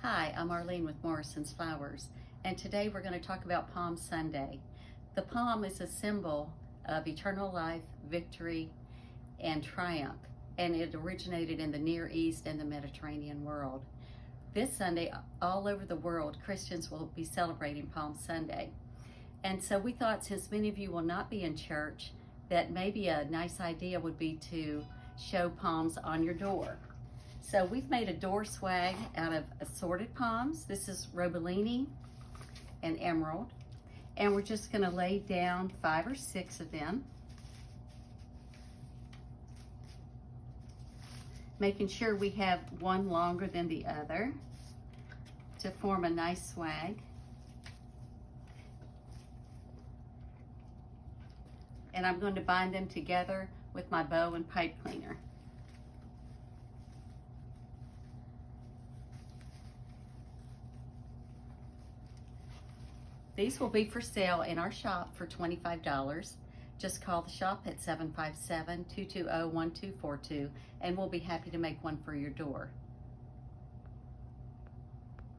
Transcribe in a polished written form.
Hi, I'm Arlene with Morrison's Flowers, and today we're going to talk about Palm Sunday. The palm is a symbol of eternal life, victory, and triumph, and it originated in the Near East and the Mediterranean world. This Sunday, all over the world, Christians will be celebrating Palm Sunday. And so we thought, since many of you will not be in church, that maybe a nice idea would be to show palms on your door. So we've made a door swag out of assorted palms. This is Robellini and Emerald. And we're just gonna lay down 5 or 6 of them, making sure we have one longer than the other to form a nice swag. And I'm going to bind them together with my bow and pipe cleaner. These will be for sale in our shop for $25. Just call the shop at 757-220-1242 and we'll be happy to make one for your door.